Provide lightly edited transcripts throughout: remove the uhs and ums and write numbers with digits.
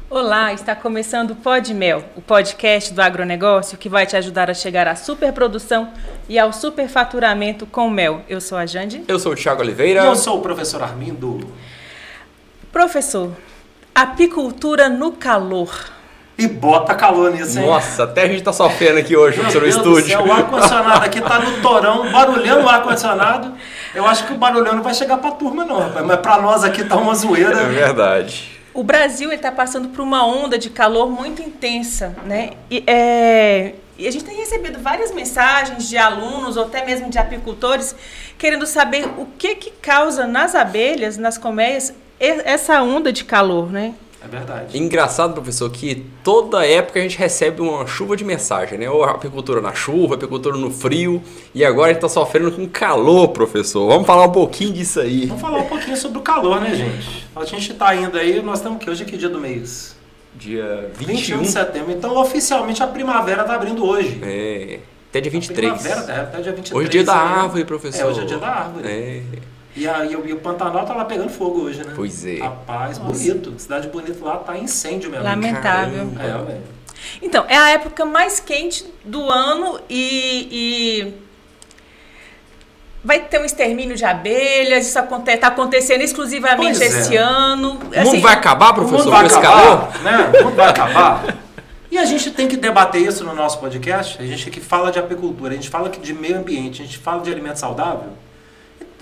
Olá, está começando o Pod Mel, o podcast do agronegócio que vai te ajudar a chegar à superprodução e ao superfaturamento com mel. Eu sou a Jande. Eu sou o Thiago Oliveira. E eu sou o professor Armindo. Professor, apicultura no calor. E bota calor nisso, hein? Nossa, até a gente tá sofrendo aqui hoje no seu estúdio. O ar-condicionado aqui tá no torão, barulhando o ar-condicionado. Eu acho que o barulhão não vai chegar pra turma não, rapaz. Mas pra nós aqui tá uma zoeira. É verdade. O Brasil está passando por uma onda de calor muito intensa, né? E a gente tem recebido várias mensagens de alunos ou até mesmo de apicultores querendo saber o que causa nas abelhas, nas colmeias, essa onda de calor, né? É verdade. Engraçado, professor, que toda época a gente recebe uma chuva de mensagem, né? Ou a apicultura na chuva, a apicultura no frio, e agora a gente tá sofrendo com calor, professor. Vamos falar um pouquinho disso aí. Vamos falar um pouquinho sobre o calor, né, gente? A gente tá indo aí, nós estamos aqui, hoje é que dia do mês? Dia 21 de setembro. Então, oficialmente, a primavera tá abrindo hoje. É, até dia 23. A primavera, até dia 23. Hoje é dia da árvore, professor. Hoje é dia da árvore. É. E o Pantanal tá lá pegando fogo hoje, né? Pois é. Rapaz, Nossa. Bonito. Cidade bonita lá tá incêndio mesmo. Lamentável. É, velho. Então, é a época mais quente do ano e vai ter um extermínio de abelhas, isso está acontecendo exclusivamente Pois é. esse ano. O mundo vai acabar, professor, com esse calor? Né? O mundo vai acabar. E a gente tem que debater isso no nosso podcast. A gente aqui fala de apicultura, a gente fala de meio ambiente, a gente fala de alimento saudável.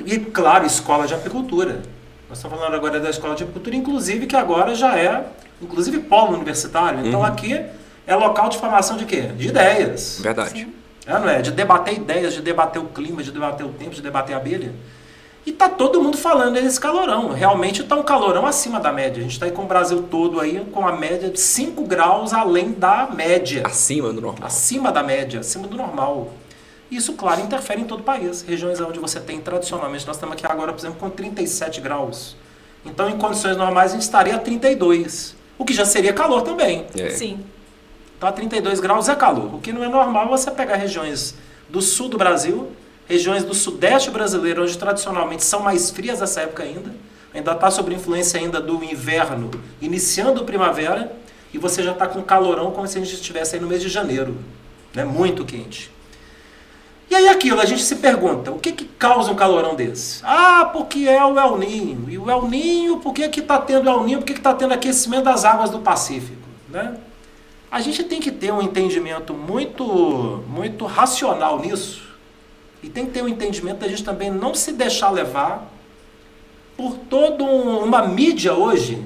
E, claro, escola de apicultura. Nós estamos falando agora da escola de apicultura, inclusive, que agora já é, inclusive, polo universitário. Então, aqui é local de formação de quê? De ideias. Verdade. Não é? De debater ideias, de debater o clima, de debater o tempo, de debater a abelha. E tá todo mundo falando desse calorão. Realmente está um calorão acima da média. A gente está aí com o Brasil todo aí com a média de 5 graus além da média. Acima do normal. Acima da média, acima do normal. Isso, claro, interfere em todo o país. Regiões onde você tem, tradicionalmente, nós estamos aqui agora, por exemplo, com 37 graus. Então, em condições normais, a gente estaria a 32. O que já seria calor também. É. Sim. Então, a 32 graus é calor. O que não é normal é você pegar regiões do sul do Brasil, regiões do sudeste brasileiro, onde tradicionalmente são mais frias essa época ainda está sob influência ainda do inverno, iniciando a primavera, e você já está com calorão como se a gente estivesse aí no mês de janeiro. Né? Muito quente. E aí aquilo, a gente se pergunta, o que causa um calorão desse? Ah, porque é o El Niño. E o El Niño, por que está tendo El Niño? Por que está tendo aquecimento das águas do Pacífico? Né? A gente tem que ter um entendimento muito, muito racional nisso. E tem que ter um entendimento da gente também não se deixar levar por toda uma mídia hoje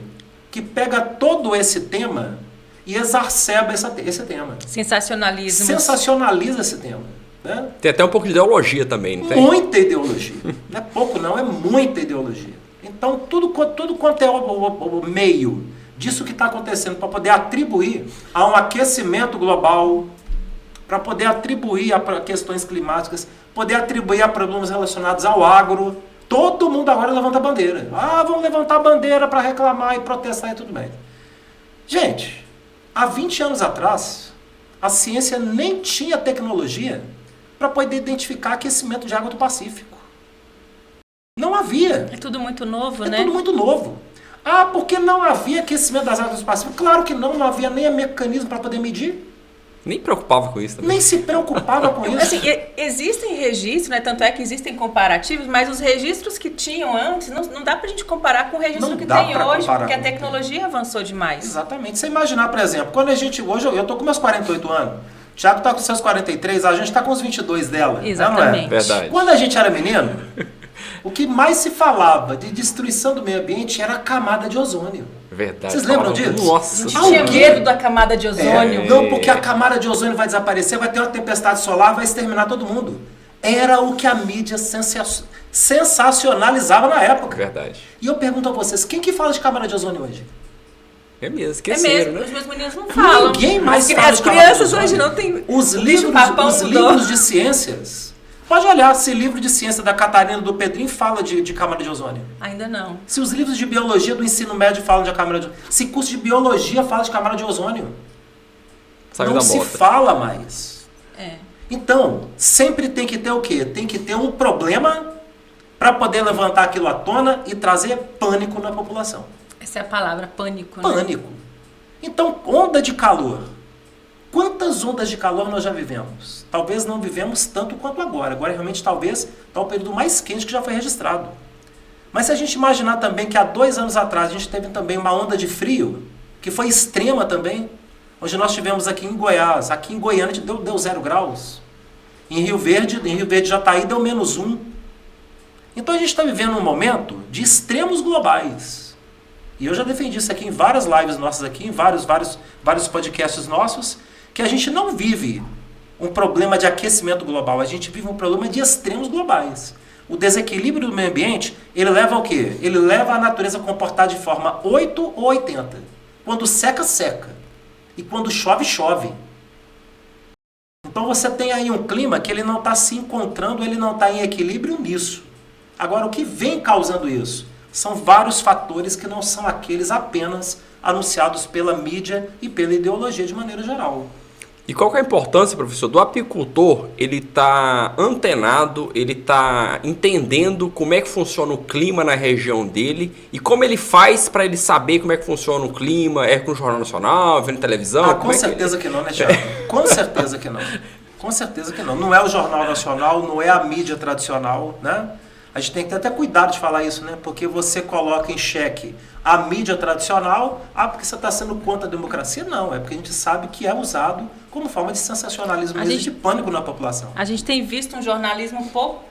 que pega todo esse tema e exacerba esse tema. Sensacionalismo. Sensacionaliza esse tema. Né? Tem até um pouco de ideologia também, não tem? Muita ideologia. Não é pouco não, é muita ideologia. Então, tudo quanto é o meio disso que está acontecendo para poder atribuir a um aquecimento global, para poder atribuir a questões climáticas, poder atribuir a problemas relacionados ao agro, todo mundo agora levanta a bandeira. Ah, vamos levantar a bandeira para reclamar e protestar e tudo bem. Gente, há 20 anos atrás, a ciência nem tinha tecnologia para poder identificar aquecimento de água do Pacífico. Não havia. É tudo muito novo, É né? tudo muito novo. Ah, porque não havia aquecimento das águas do Pacífico? Claro que não havia nem mecanismo para poder medir. Nem preocupava com isso também. Nem se preocupava com isso. Assim, existem registros, né? Tanto é que existem comparativos, mas os registros que tinham antes, não dá pra gente comparar com o registro Não que dá tem pra hoje, comparar porque a com o que tecnologia avançou demais. Exatamente. Você imaginar, por exemplo, quando a gente... Hoje eu tô com meus 48 anos, o Thiago tá com seus 43, a gente tá com os 22 dela. Exatamente. Não é? Verdade. Quando a gente era menino, o que mais se falava de destruição do meio ambiente era a camada de ozônio. Verdade. Vocês lembram disso? Nossa. A gente tinha medo da camada de ozônio. Não, porque a camada de ozônio vai desaparecer, vai ter uma tempestade solar, vai exterminar todo mundo. Era o que a mídia sensacionalizava na época. Verdade. E eu pergunto a vocês, quem que fala de camada de ozônio hoje? É mesmo, É esqueceram, mesmo, né? os meus meninos não falam. Ninguém mais fala As de camada crianças de ozônio. hoje não têm... Os bicho-papão mudou. livros de ciências. Pode olhar se livro de ciência da Catarina do Pedrinho fala de camada de ozônio. Ainda não. Se os livros de biologia do ensino médio falam de camada de ozônio. Se curso de biologia fala de camada de ozônio. Saiu não da se bota. fala mais. É. Então, sempre tem que ter o quê? Tem que ter um problema para poder levantar aquilo à tona e trazer pânico na população. Essa é a palavra, pânico. Né? Pânico. Então, onda de calor. Quantas ondas de calor nós já vivemos? Talvez não vivemos tanto quanto agora. Agora, realmente, talvez está o período mais quente que já foi registrado. Mas se a gente imaginar também que há 2 anos atrás a gente teve também uma onda de frio, que foi extrema também, onde nós tivemos aqui em Goiás, aqui em Goiânia deu 0 graus. Em Rio Verde Jataí deu -1. Então a gente está vivendo um momento de extremos globais. E eu já defendi isso aqui em várias lives nossas aqui, em vários podcasts nossos, que a gente não vive um problema de aquecimento global, a gente vive um problema de extremos globais. O desequilíbrio do meio ambiente, ele leva ao quê? Ele leva a natureza a comportar de forma 8 ou 80. Quando seca, seca. E quando chove, chove. Então você tem aí um clima que ele não está se encontrando, ele não está em equilíbrio nisso. Agora, o que vem causando isso? São vários fatores que não são aqueles apenas anunciados pela mídia e pela ideologia de maneira geral. E qual que é a importância, professor, do apicultor? Ele está antenado, ele está entendendo como é que funciona o clima na região dele e como ele faz para ele saber como é que funciona o clima, é com o Jornal Nacional, vendo televisão? Com certeza que não, né, Thiago? Com certeza que não. Com certeza que não. Não é o Jornal Nacional, não é a mídia tradicional, né? A gente tem que ter até cuidado de falar isso, né? Porque você coloca em xeque a mídia tradicional, porque você está sendo contra a democracia? Não, é porque a gente sabe que é usado como forma de sensacionalismo mesmo, de pânico na população. A gente tem visto um jornalismo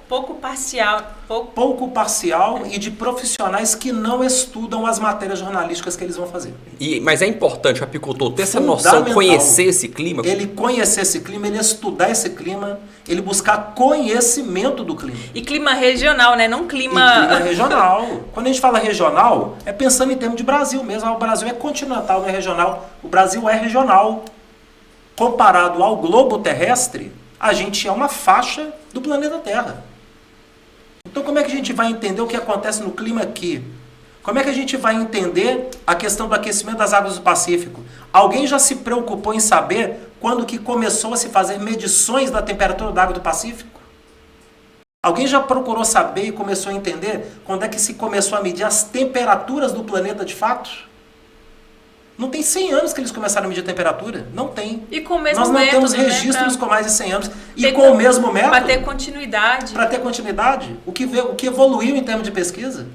pouco parcial. Pouco parcial e de profissionais que não estudam as matérias jornalísticas que eles vão fazer. Mas é importante o apicultor ter essa noção, conhecer esse clima? Ele conhecer esse clima, ele estudar esse clima, ele buscar conhecimento do clima. E clima regional, né? Não clima... E clima regional. Quando a gente fala regional, é pensando em termos de Brasil mesmo. O Brasil é continental, não é regional. O Brasil é regional. Comparado ao globo terrestre, a gente é uma faixa do planeta Terra. Então como é que a gente vai entender o que acontece no clima aqui? Como é que a gente vai entender a questão do aquecimento das águas do Pacífico? Alguém já se preocupou em saber quando que começou a se fazer medições da temperatura da água do Pacífico? Alguém já procurou saber e começou a entender quando é que se começou a medir as temperaturas do planeta de fato? Não tem 100 anos que eles começaram a medir a temperatura. Não tem. E com o mesmo Nós não método, temos registros né, com mais de 100 anos. E com o mesmo método. Para ter continuidade. Para ter continuidade. O que evoluiu em termos de pesquisa.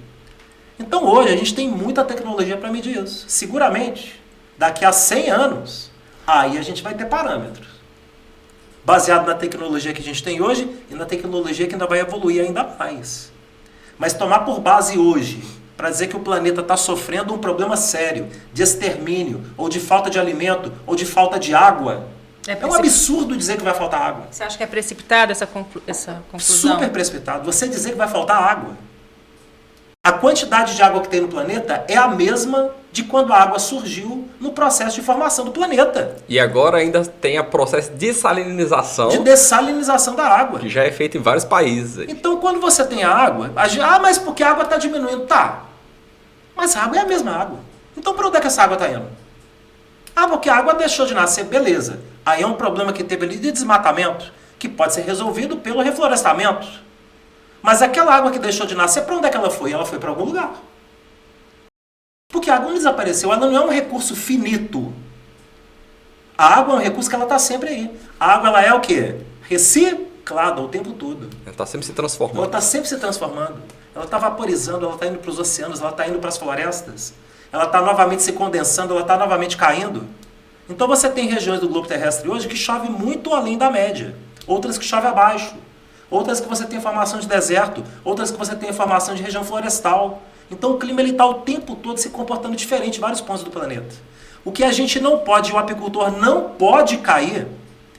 Então hoje a gente tem muita tecnologia para medir isso. Seguramente, daqui a 100 anos, aí a gente vai ter parâmetros. Baseado na tecnologia que a gente tem hoje e na tecnologia que ainda vai evoluir ainda mais. Mas tomar por base hoje, para dizer que o planeta está sofrendo um problema sério de extermínio, ou de falta de alimento, ou de falta de água, é um absurdo dizer que vai faltar água. Você acha que é precipitado essa conclusão? Super precipitado. Você dizer que vai faltar água. A quantidade de água que tem no planeta é a mesma de quando a água surgiu no processo de formação do planeta. E agora ainda tem o processo de dessalinização. De dessalinização da água. Que já é feito em vários países. Então, quando você tem a água... mas porque a água está diminuindo. Tá. Mas a água é a mesma água. Então, para onde é que essa água está indo? Porque a água deixou de nascer. Beleza. Aí é um problema que teve ali de desmatamento, que pode ser resolvido pelo reflorestamento. Mas aquela água que deixou de nascer, para onde é que ela foi? Ela foi para algum lugar. Porque a água não desapareceu, ela não é um recurso finito. A água é um recurso que ela está sempre aí. A água ela é o quê? Reciclada o tempo todo. Ela está sempre se transformando. Ela está sempre se transformando. Ela está vaporizando, ela está indo para os oceanos, ela está indo para as florestas. Ela está novamente se condensando, ela está novamente caindo. Então você tem regiões do globo terrestre hoje que chove muito além da média. Outras que chove abaixo. Outras que você tem formação de deserto. Outras que você tem formação de região florestal. Então o clima está o tempo todo se comportando diferente em vários pontos do planeta. O que a gente não pode, o apicultor não pode cair,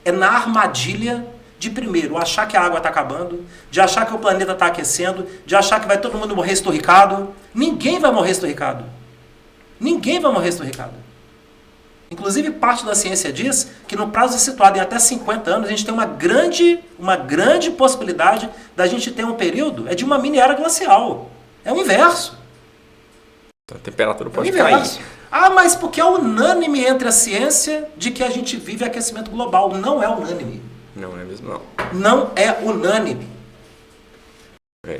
é na armadilha de, primeiro, achar que a água está acabando, de achar que o planeta está aquecendo, de achar que vai todo mundo morrer esturricado. Ninguém vai morrer esturricado. Ninguém vai morrer esturricado. Inclusive, parte da ciência diz que no prazo situado em até 50 anos, a gente tem uma grande possibilidade da gente ter um período de uma mini era glacial. É o inverso. A temperatura pode cair. Mas porque é unânime entre a ciência de que a gente vive aquecimento global. Não é unânime. Não é mesmo, não. Não é unânime.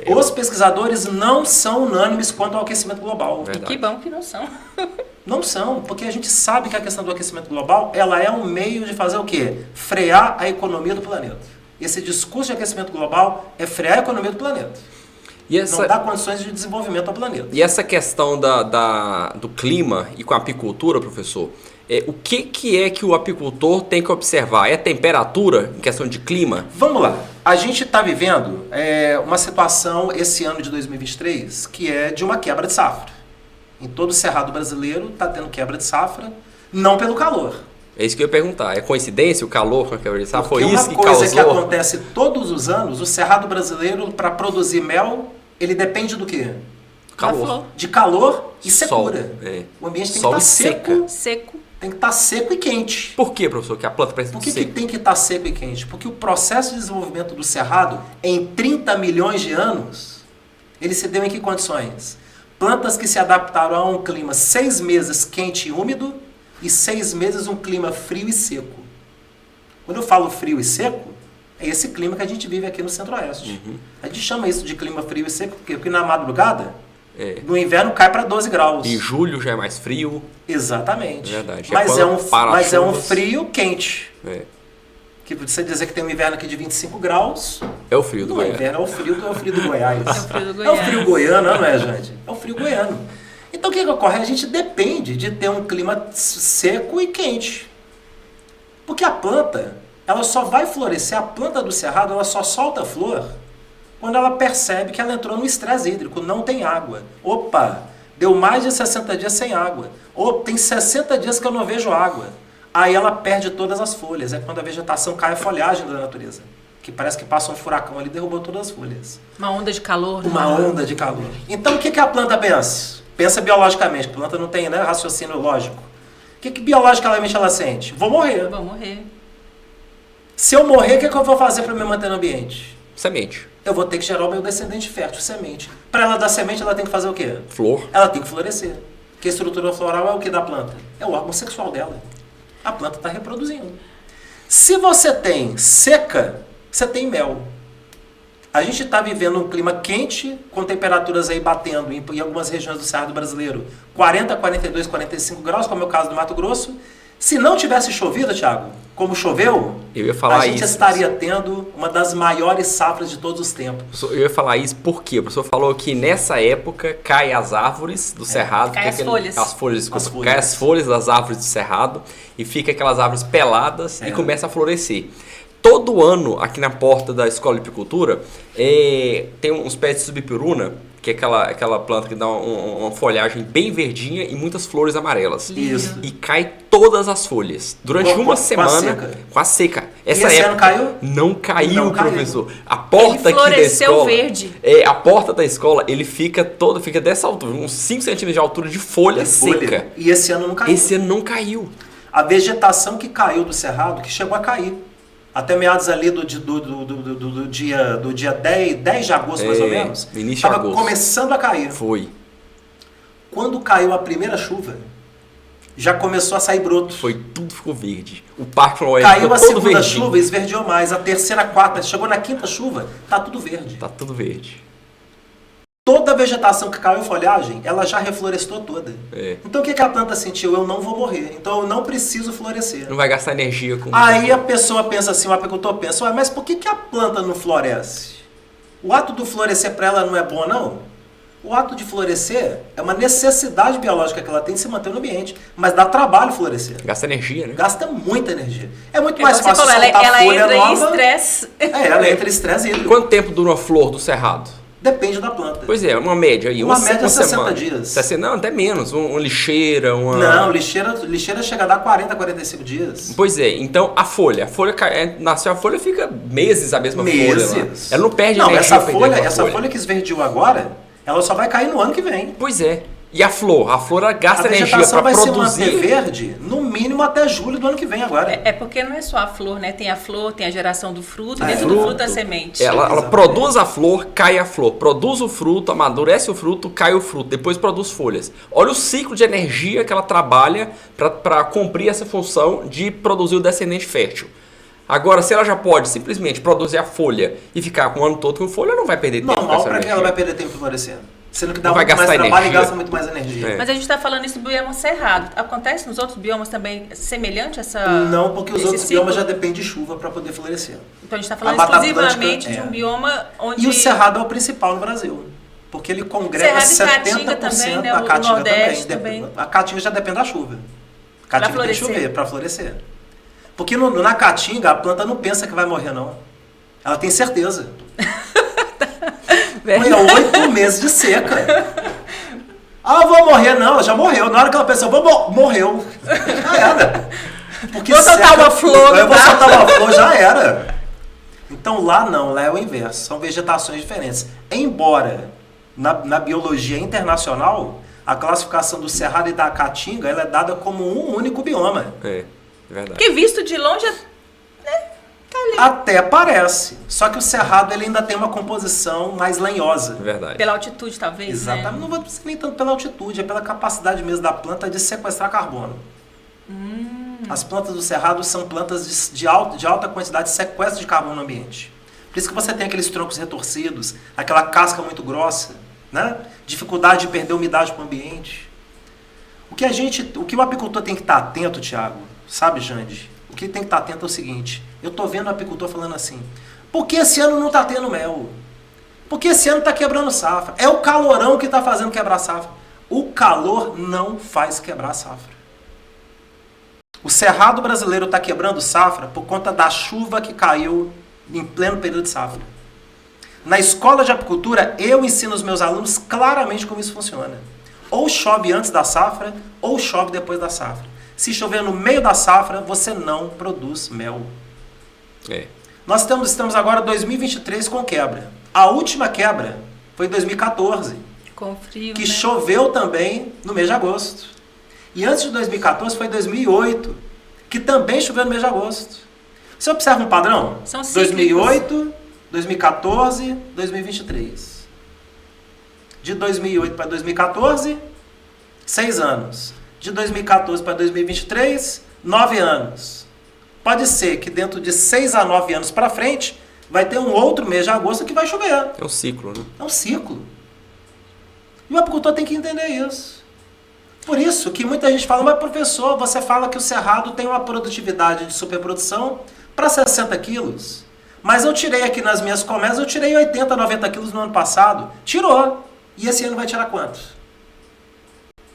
Os pesquisadores não são unânimes quanto ao aquecimento global. E que bom que não são. Não são, porque a gente sabe que a questão do aquecimento global, ela é um meio de fazer o quê? Frear a economia do planeta. Esse discurso de aquecimento global é frear a economia do planeta. Não dá condições de desenvolvimento ao planeta. E essa questão do clima e com a apicultura, professor, o que é que o apicultor tem que observar? É temperatura em questão de clima? Vamos lá. A gente está vivendo uma situação esse ano de 2023 que é de uma quebra de safra. Em todo o cerrado brasileiro está tendo quebra de safra, não pelo calor. É isso que eu ia perguntar. É coincidência o calor com a quebra de safra? Foi isso que causou? Uma coisa que acontece todos os anos, o cerrado brasileiro, para produzir mel, ele depende do quê? Calor. De calor e secura. O ambiente tem que estar seco. Tem que estar seco e quente. Por que, professor, que a planta precisa Por que tem que estar seco e quente? Porque o processo de desenvolvimento do cerrado, em 30 milhões de anos, ele se deu em que condições? Plantas que se adaptaram a um clima 6 meses quente e úmido e 6 meses um clima frio e seco. Quando eu falo frio e seco, é esse clima que a gente vive aqui no Centro-Oeste. A gente chama isso de clima frio e seco porque na madrugada, no inverno cai para 12 graus. Em julho já é mais frio. Exatamente. É verdade. Mas é um frio quente. Que você dizer que tem um inverno aqui de 25 graus... É o frio do Goiás. Inverno é o frio do Goiás. É o frio do Goiás. É o frio goiano, não é, gente? É o frio goiano. Então o que ocorre? A gente depende de ter um clima seco e quente. Porque a planta, ela só vai florescer, a planta do cerrado, ela só solta flor quando ela percebe que ela entrou no estresse hídrico, não tem água. Opa, deu mais de 60 dias sem água. Ou tem 60 dias que eu não vejo água. Aí ela perde todas as folhas. É quando a vegetação cai a folhagem da natureza. Que parece que passa um furacão ali e derrubou todas as folhas. Uma onda de calor. Uma onda de calor. Então o que a planta pensa? Pensa biologicamente. A planta não tem raciocínio lógico. O que biologicamente ela sente? Vou morrer. Vou morrer. Se eu morrer, o que eu vou fazer para me manter no ambiente? Semente. Eu vou ter que gerar o meu descendente fértil, semente. Para ela dar semente, ela tem que fazer o quê? Flor. Ela tem que florescer. Porque a estrutura floral é o que da planta? É o órgão sexual dela. A planta está reproduzindo. Se você tem seca, você tem mel. A gente está vivendo um clima quente, com temperaturas aí batendo em algumas regiões do Cerrado brasileiro, 40, 42, 45 graus, como é o caso do Mato Grosso. Se não tivesse chovido, Thiago, como choveu, eu ia falar a gente estaria tendo uma das maiores safras de todos os tempos. Eu ia falar isso porque o professor falou que nessa época caem as árvores do cerrado. Cai as folhas. Cai as folhas das árvores do cerrado e fica aquelas árvores peladas e começa a florescer. Todo ano, aqui na porta da Escola de Apicultura, tem uns pés de subipiruna, que é aquela planta que dá uma folhagem bem verdinha e muitas flores amarelas. Isso. E cai todas as folhas. Durante uma semana, com a seca. Essa época ano caiu? Não caiu, professor. A porta ele aqui da escola... verde. A porta da escola, ele fica dessa altura, uns 5 centímetros de altura de folha seca. E esse ano não caiu. Esse ano não caiu. A vegetação que caiu do cerrado, que chegou a cair. Até meados ali do dia 10 de agosto, mais ou menos. Início de agosto. Começando a cair. Foi. Quando caiu a primeira chuva, já começou a sair broto. Tudo ficou verde. O Parque Florestal caiu a segunda chuva, esverdeou mais. A terceira, a quarta, chegou na quinta chuva, tá tudo verde. Tá tudo verde. Toda a vegetação que caiu em folhagem, ela já reflorestou toda. Então o que a planta sentiu? Eu não vou morrer, então eu não preciso florescer. Não vai gastar energia com... Aí a pessoa pensa assim, o apicultor pensa, mas por que a planta não floresce? O ato do florescer para ela não é bom, não? O ato de florescer é uma necessidade biológica que ela tem de se manter no ambiente, mas dá trabalho florescer. Gasta energia, né? Gasta muita energia. É muito mais fácil soltar folha entra nova. Em estresse. Ela entra em estresse hídrico. Quanto tempo dura uma flor do cerrado? Depende da planta. Pois é, uma média aí. Uma média 60 semana. dias. Não, até menos. Uma lixeira, uma... Não, lixeira chega a dar 40, 45 dias. Pois é, então a folha nasceu a folha, fica meses a mesma folha lá. Ela não perde energia. Essa folha que esverdeou agora, ela só vai cair no ano que vem. Pois é. E a flor ela gasta energia para produzir. A vegetação vai se manter verde, no mínimo até julho do ano que vem agora. É porque não é só a flor, né? Tem a flor, tem a geração do fruto, e dentro do fruto a semente. Ela produz a flor, cai a flor. Produz o fruto, amadurece o fruto, cai o fruto. Depois produz folhas. Olha o ciclo de energia que ela trabalha para cumprir essa função de produzir o descendente fértil. Agora, se ela já pode simplesmente produzir a folha e ficar com o ano todo com folha, ela não vai perder tempo. Normal, para que ela vai perder tempo florescendo? Sendo que dá Não vai muito mais gastar trabalho energia. e gasta muito mais energia. É. Mas a gente está falando isso do bioma cerrado. Acontece nos outros biomas também semelhante a essa... Não, porque os esse outros ciclo? biomas já dependem de chuva para poder florescer. Então a gente está falando A Mata exclusivamente Atlântica, de um é. bioma onde... E o Cerrado é o principal no Brasil. Porque ele congrega Cerrado e 70% Caatinga também, né? da O Caatinga Nordeste também. A Caatinga já depende da chuva. Caatinga tem que florescer. chover para florescer. Porque na Caatinga a planta não pensa que vai morrer, não. Ela tem certeza. Foi 8 meses de seca. Ah, eu vou morrer. Não, já morreu. Na hora que ela pensou, morreu. Já era. Porque Vou soltar uma flor. Eu vou soltar uma flor, já era. Então lá não, lá é o inverso. São vegetações diferentes. Embora na biologia internacional, a classificação do Cerrado e da Caatinga ela é dada como um único bioma. É verdade. Que visto de longe, né, tá ali. Até parece. Só que o Cerrado ele ainda tem uma composição mais lenhosa. Verdade. Pela altitude, talvez, Exatamente. né? Não vou dizer nem tanto pela altitude, é pela capacidade mesmo da planta de sequestrar carbono. As plantas do Cerrado são plantas de alta quantidade de sequestro de carbono no ambiente. Por isso que você tem aqueles troncos retorcidos, aquela casca muito grossa, né? Dificuldade de perder umidade para o ambiente. O que o apicultor tem que estar atento, Thiago, sabe, Jande? O que ele tem que estar atento é o seguinte, eu estou vendo o apicultor falando assim, por que esse ano não está tendo mel? Por que esse ano está quebrando safra? É o calorão que está fazendo quebrar safra. O calor não faz quebrar safra. O Cerrado brasileiro está quebrando safra por conta da chuva que caiu em pleno período de safra. Na escola de apicultura, eu ensino os meus alunos claramente como isso funciona. Ou chove antes da safra, ou chove depois da safra. Se chover no meio da safra, você não produz mel. É. Nós estamos agora em 2023 com quebra. A última quebra foi em 2014, Com frio, que né? choveu também no mês de agosto. E antes de 2014 foi 2008, que também choveu no mês de agosto. Você observa um padrão? São cíclicos. 2008, 2014, 2023. De 2008 para 2014, 6 anos. De 2014 para 2023, 9 anos. Pode ser que dentro de 6 a 9 anos para frente, vai ter um outro mês de agosto que vai chover. É um ciclo, né? É um ciclo. E o apicultor tem que entender isso. Por isso que muita gente fala, mas professor, você fala que o Cerrado tem uma produtividade de superprodução para 60 quilos. Mas eu tirei aqui nas minhas colmeias, eu tirei 80, 90 quilos no ano passado. Tirou. E esse ano vai tirar quanto?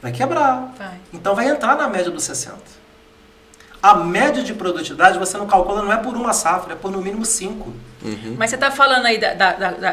Vai quebrar. Vai. Então vai entrar na média dos 60. A média de produtividade você não calcula, não é por uma safra, é por no mínimo 5. Mas você está falando aí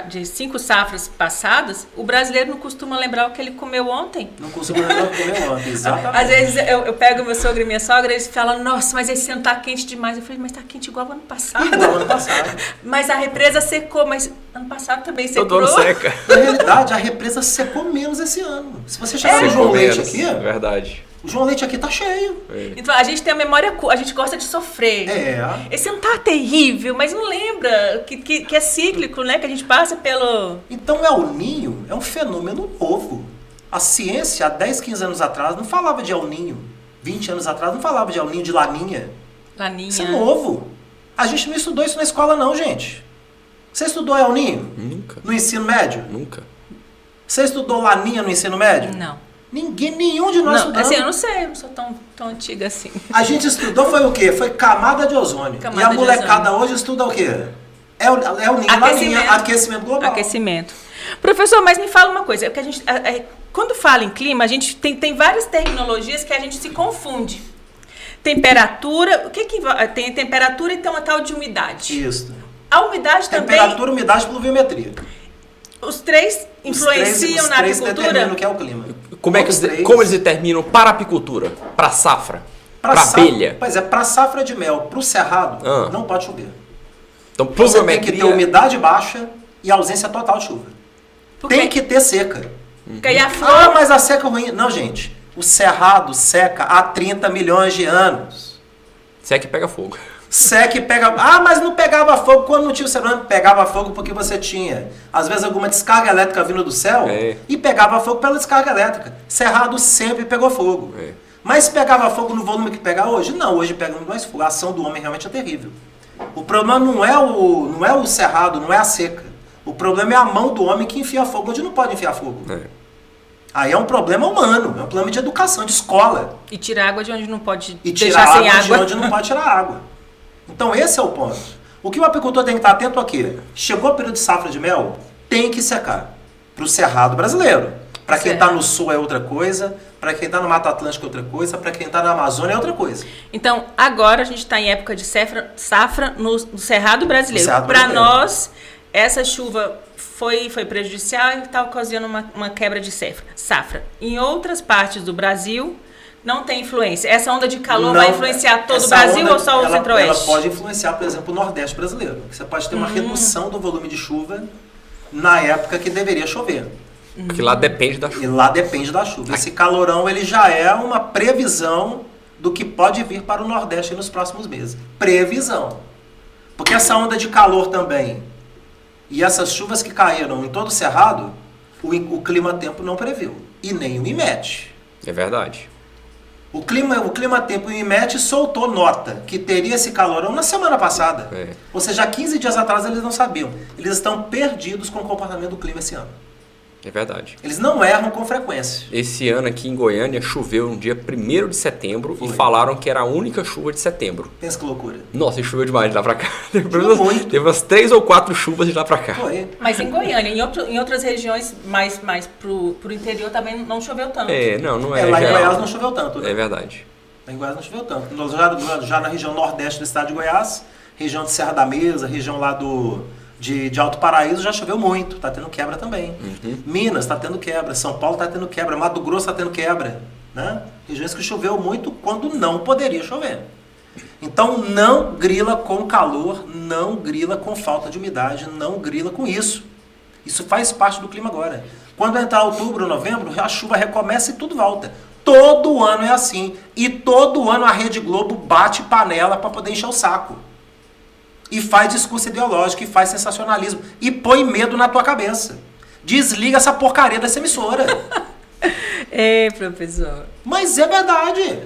de 5 safras passadas, o brasileiro não costuma lembrar o que ele comeu ontem. Não costuma lembrar o que comeu ontem, exatamente. Às vezes eu pego meu sogro e minha sogra e eles falam, nossa, mas esse ano tá quente demais. Eu falei, mas tá quente igual ano passado. Igual ano passado. Mas a represa secou, mas ano passado também secou. Todo ano seca. Na realidade, a represa secou menos esse ano. Se você chegar no Secou João Leite menos, aqui, verdade. o João Leite aqui tá cheio. É. Então a gente tem a memória, a gente gosta de sofrer. É. Esse ano tá terrível, mas não lembra que é cíclico, né? Que a gente passa pelo... Então, El Ninho é um fenômeno novo. A ciência, há 10, 15 anos atrás, não falava de El Ninho. 20 anos atrás, não falava de El Ninho, de Laninha. Laninha. Isso é novo. A gente não estudou isso na escola, não, gente. Você estudou El Ninho? Nunca. No ensino médio? Nunca. Você estudou Laninha no ensino médio? Não. Nenhum de nós Não, estudamos. assim, eu não sei, eu não sou tão antiga assim. A gente estudou foi o quê? Foi camada de ozônio. Camada e a de molecada hoje estuda o quê? É o Ninho, Laninha, aquecimento global. Aquecimento. Professor, mas me fala uma coisa, é que a gente, quando fala em clima, a gente tem várias terminologias que a gente se confunde. Temperatura, o que tem temperatura e tem uma tal de umidade. Isso. A umidade também, Temperatura, umidade e pluviometria. os três influenciam os na três determinam agricultura? o que é o clima. Como eles determinam para a apicultura? Para a safra? Para a abelha? Pois é, para safra de mel, para o cerrado, Ah. não pode chover. Então, Você tem que pluviometria... ter umidade baixa e ausência total de chuva. Por Tem quê? que ter seca. Porque aí a flor... Ah, mas a seca é ruim. Não, gente. O cerrado seca há 30 milhões de anos. Se é que pega fogo. Seca e pega... Ah, mas não pegava fogo quando não tinha o cerrado. Pegava fogo porque você tinha, às vezes, alguma descarga elétrica vindo do céu e pegava fogo pela descarga elétrica. Cerrado sempre pegou fogo. É. Mas pegava fogo no volume que pega hoje? Não, hoje pega muito mais fogo. A ação do homem realmente é terrível. O problema não é o cerrado, não é a seca. O problema é a mão do homem que enfia fogo onde não pode enfiar fogo. É. Aí é um problema humano, é um problema de educação, de escola. E tirar água de onde não pode E deixar tirar sem água água. de onde não pode tirar água. Então esse é o ponto. O que o apicultor tem que estar atento aqui? Chegou o período de safra de mel, tem que secar. Para o cerrado brasileiro. Para quem está no sul é outra coisa, para quem está no Mata Atlântica é outra coisa, para quem está na Amazônia é outra coisa. Então, agora a gente está em época de safra no Cerrado Brasileiro. Cerrado Para brasileiro. nós, essa chuva foi prejudicial e está ocasionando uma quebra de safra. Em outras partes do Brasil, não tem influência. Essa onda de calor vai influenciar todo o Brasil ou só o Centro-Oeste? Ela pode influenciar, por exemplo, o Nordeste brasileiro. Você pode ter uma redução do volume de chuva na época que deveria chover. Porque lá depende da chuva. E lá depende da chuva. Esse calorão ele já é uma previsão do que pode vir para o Nordeste nos próximos meses. Previsão. Porque essa onda de calor também e essas chuvas que caíram em todo o Cerrado, o clima-tempo não previu. E nem o IMET. É verdade. O clima-tempo e o IMET soltou nota que teria esse calorão na semana passada. É. Ou seja, 15 dias atrás eles não sabiam. Eles estão perdidos com o comportamento do clima esse ano. É verdade. Eles não erram com frequência. Esse ano aqui em Goiânia choveu no dia 1º de setembro Foi. e falaram que era a única chuva de setembro. Pensa que loucura. Nossa, e choveu demais de lá pra cá. Muito. Teve umas 3 ou 4 chuvas de lá pra cá. Foi. Mas em Goiânia, em outras regiões mais pro interior também não choveu tanto. Não é Lá em geral. Goiás não choveu tanto, né? É verdade. Lá em Goiás não choveu tanto. Já na região nordeste do estado de Goiás, região de Serra da Mesa, região lá de Alto Paraíso, já choveu muito. Tá tendo quebra também. Minas tá tendo quebra. São Paulo tá tendo quebra. Mato Grosso tá tendo quebra. Né? Regiões que choveu muito quando não poderia chover. Então não grila com calor, não grila com falta de umidade, não grila com isso. Isso faz parte do clima agora. Quando entrar outubro, novembro, a chuva recomeça e tudo volta. Todo ano é assim. E todo ano a Rede Globo bate panela para poder encher o saco. E faz discurso ideológico, e faz sensacionalismo. E põe medo na tua cabeça. Desliga essa porcaria dessa emissora. Professor. Mas é verdade.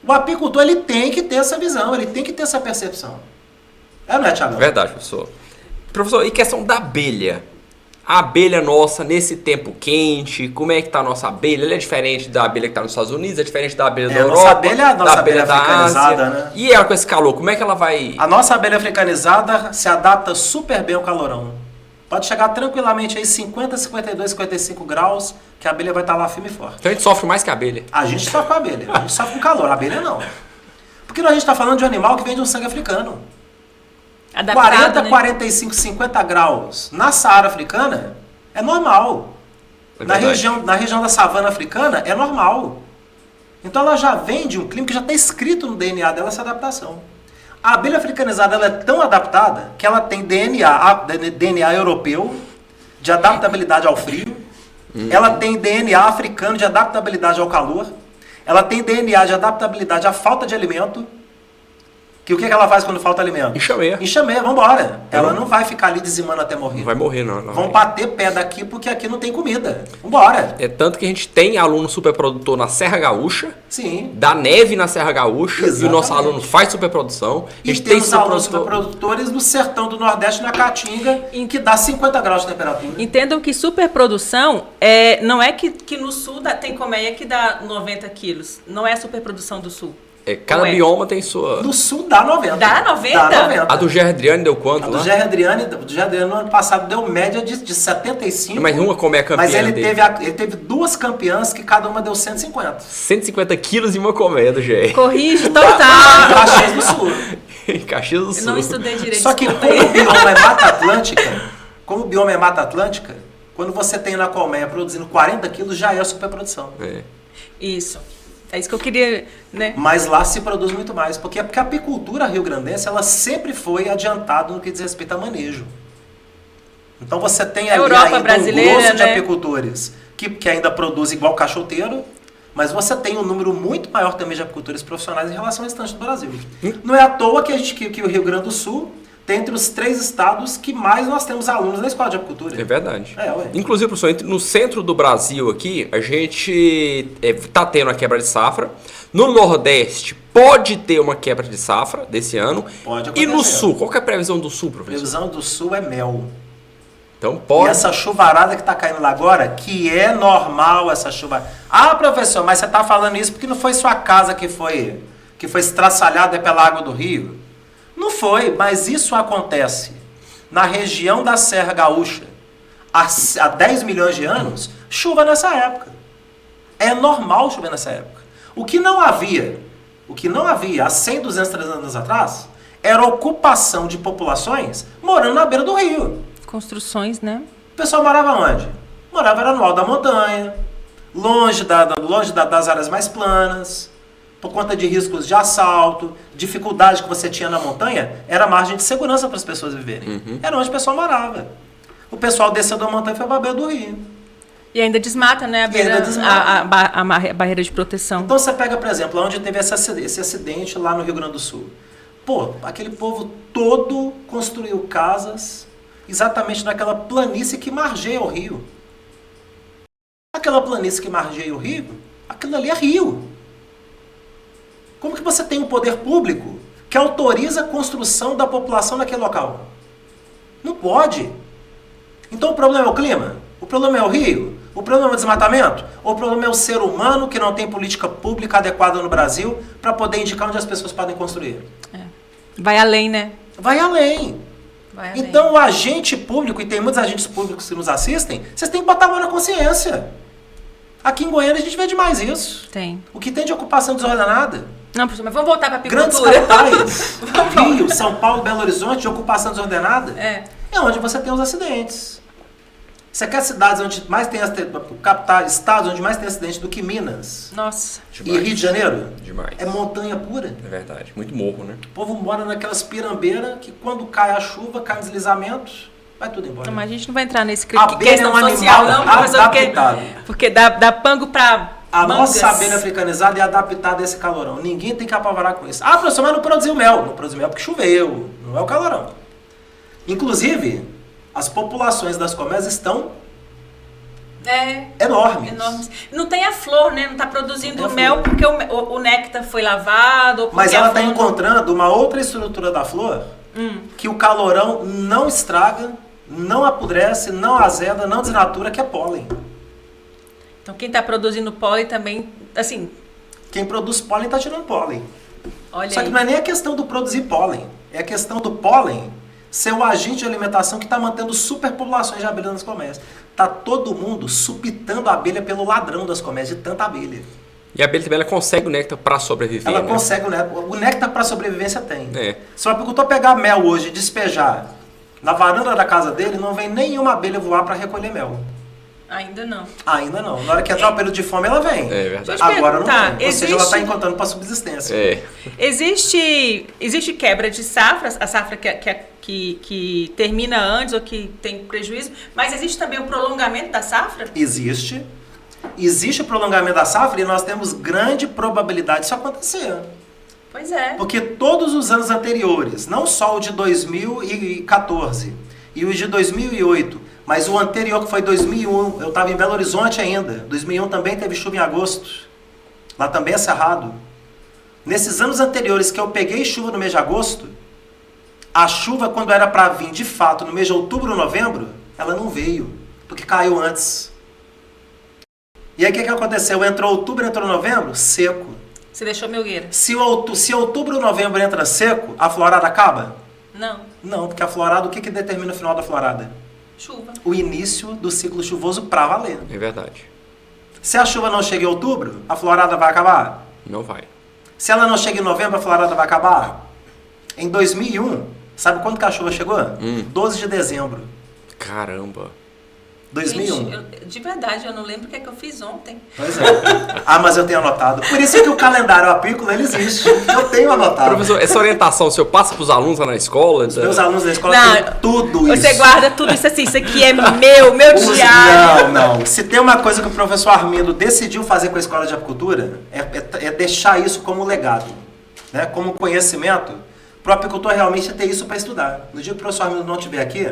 O apicultor ele tem que ter essa visão, ele tem que ter essa percepção. Não é, Thiago? Verdade, professor. Professor, e questão da abelha? A abelha nossa, nesse tempo quente, como é que tá a nossa abelha? Ela é diferente da abelha que tá nos Estados Unidos, é diferente da abelha da Europa, nossa abelha da africanizada, Ásia. né? E ela com esse calor, como é que ela vai... A nossa abelha africanizada se adapta super bem ao calorão. Pode chegar tranquilamente aí 50, 52, 55 graus, que a abelha vai estar lá firme e forte. Então a gente sofre mais que a abelha. A gente sofre com a abelha, a gente sofre com calor, a abelha não. Porque a gente está falando de um animal que vem de um sangue africano. Adaptado, 40, né? 45, 50 graus na Saara africana é normal. É Na região da savana africana é normal. Então ela já vem de um clima que já está escrito no DNA dela essa adaptação. A abelha africanizada ela é tão adaptada que ela tem DNA europeu de adaptabilidade ao frio. Ela tem DNA africano de adaptabilidade ao calor. Ela tem DNA de adaptabilidade à falta de alimento. Que o que ela faz quando falta alimento? Enxameia. Enxameia, vambora. Ela não vai ficar ali dizimando até morrer. Não vai morrer, não. Vão bater pé daqui porque aqui não tem comida. Vambora. É tanto que a gente tem aluno superprodutor na Serra Gaúcha, Sim. dá neve na Serra Gaúcha, e o nosso Exatamente. aluno faz superprodução. A E gente tem temos alunos superprodutor... superprodutores no sertão do Nordeste, na Caatinga, em que dá 50 graus de temperatura. Entendam que superprodução não é que no sul tem colmeia que dá 90 quilos. Não é a superprodução do sul. Cada Ué. bioma tem sua... No sul dá 90. Dá 90? Dá 90. A do Gerardriani deu quanto A lá? do Gerry Adriani no ano passado deu média de 75. Mas uma colmeia campeã Mas ele dele. teve duas campeãs que cada uma deu 150. 150 quilos e uma colmeia do GR. Corrige Em total. Caxias do Sul. Em Caxias do Eu Sul. não estudei direito. Só que desculpa como aí. o bioma é Mata Atlântica, quando você tem na colmeia produzindo 40 quilos, já é a superprodução. É. Isso. É isso que eu queria, né? Mas lá se produz muito mais, porque a apicultura rio-grandense ela sempre foi adiantada no que diz respeito a manejo. Então você tem ali Europa ainda brasileira, um grosso de né? apicultores que ainda produz igual cachoteiro, mas você tem um número muito maior também de apicultores profissionais em relação ao restante do Brasil. Não é à toa que o Rio Grande do Sul tem entre os 3 estados que mais nós temos alunos na escola de apicultura. É verdade. Ué. Inclusive, professor, no centro do Brasil aqui, a gente tá tendo a quebra de safra. No Nordeste, pode ter uma quebra de safra desse ano. Pode E no acontecer. Sul? Qual que é a previsão do Sul, A professor? previsão do Sul é mel. Então pode. E essa chuvarada que está caindo lá agora, que é normal essa chuva. Ah, professor, mas você está falando isso porque não foi sua casa que foi estraçalhada pela água do rio? Não foi, mas isso acontece na região da Serra Gaúcha há 10 milhões de anos, chuva nessa época. É normal chover nessa época. O que não havia há 100, 200, 300 anos atrás, era a ocupação de populações morando na beira do rio. Construções, né? O pessoal morava onde? Morava era no alto da montanha, longe das áreas mais planas, por conta de riscos de assalto, dificuldade que você tinha na montanha, era margem de segurança para as pessoas viverem. Era onde o pessoal morava. O pessoal desceu da montanha e foi para a beira do rio. E ainda desmata, né? A barreira de proteção. Então você pega, por exemplo, onde teve esse acidente lá no Rio Grande do Sul. Pô, aquele povo todo construiu casas exatamente naquela planície que margeia o rio. Aquela planície que margeia o rio, aquilo ali é rio. Como que você tem um poder público que autoriza a construção da população naquele local? Não pode. Então o problema é o clima? O problema é o rio? O problema é o desmatamento? Ou o problema é o ser humano que não tem política pública adequada no Brasil para poder indicar onde as pessoas podem construir? Vai além, né? Vai além. Vai além. Então o agente público, e tem muitos agentes públicos que nos assistem, vocês têm que botar a mão na consciência. Aqui em Goiânia a gente vê demais isso. Tem. O que tem de ocupação desordenada? Não, professor, mas vamos voltar para a Grandes apicultura. capitais, Rio, São Paulo, Belo Horizonte, de ocupação desordenada, É onde você tem os acidentes. Você quer cidades onde mais tem capitais, estados onde mais tem acidente do que Minas? Nossa. E Rio de Janeiro? Demais. É montanha pura. É verdade. Muito morro, né? O povo mora naquelas pirambeiras que quando cai a chuva, cai um deslizamento, vai tudo embora. Não, mas a gente não vai entrar nesse Abelha questão é um social, animal não, professor, adaptado. porque dá pango para A mangas. nossa abelha africanizada é adaptada a esse calorão. Ninguém tem que apavorar com isso. Ah, professor, mas não produziu mel. Não produziu mel porque choveu. Não é o calorão. Inclusive, as populações das colmeias estão enormes. Não tem a flor, né? Não está produzindo Não tem a mel flor. porque o néctar foi lavado. Ou porque Mas ela a está flor encontrando uma outra estrutura da flor que o calorão não estraga, não apodrece, não azeda, não desnatura, que é pólen. Então quem está produzindo pólen também, assim, Quem produz pólen está tirando pólen. olha Só que aí. não é nem a questão do produzir pólen. É a questão do pólen ser o agente de alimentação que está mantendo superpopulações de abelhas nas colmeias. Está todo mundo supitando a abelha pelo ladrão das colmeias, de tanta abelha. E a abelha também ela consegue o néctar para sobreviver. Ela né? consegue o néctar. O néctar para sobrevivência tem. É. Se o apicultor pegar mel hoje e despejar na varanda da casa dele, não vem nenhuma abelha voar para recolher mel. Ainda não. Ainda não. Na hora que entrar o período de fome, ela vem. É verdade. Deixa eu Agora não perguntar, vem. Ou seja, ela está existe- encontrando para subsistência. É. Existe quebra de safras, a safra que termina antes ou que tem prejuízo, mas existe também o prolongamento da safra? Existe. Existe o prolongamento da safra e nós temos grande probabilidade disso acontecer. Pois é. Porque todos os anos anteriores, não só o de 2014 e o de 2008, mas o anterior que foi 2001, eu estava em Belo Horizonte ainda. 2001 também teve chuva em agosto. Lá também é cerrado. Nesses anos anteriores que eu peguei chuva no mês de agosto, a chuva quando era para vir de fato no mês de outubro ou novembro, ela não veio, porque caiu antes. E aí o que aconteceu? Entrou outubro, entrou novembro, seco. Você deixou milgueira? Se outubro ou novembro entra seco, a florada acaba? Não. Não, porque a florada, o que determina o final da florada? Chuva. O início do ciclo chuvoso para valer. É verdade. Se a chuva não chega em outubro, a florada vai acabar? Não vai. Se ela não chega em novembro, a florada vai acabar? Em 2001, sabe quando que a chuva chegou? 12 de dezembro. Caramba. 2001. Gente, de verdade, eu não lembro o que é que eu fiz ontem. Pois é. Ah, mas eu tenho anotado. Por isso que o calendário apícola, ele existe. Eu tenho anotado. Professor, essa orientação o senhor passa para os alunos lá na escola? Os meus alunos da escola Não, têm tudo isso. Você guarda tudo isso assim, isso aqui é meu diário. Não. Se tem uma coisa que o professor Armindo decidiu fazer com a escola de apicultura, é deixar isso como legado, né? Como conhecimento, para o apicultor realmente ter isso para estudar. No dia que o professor Armindo não estiver aqui,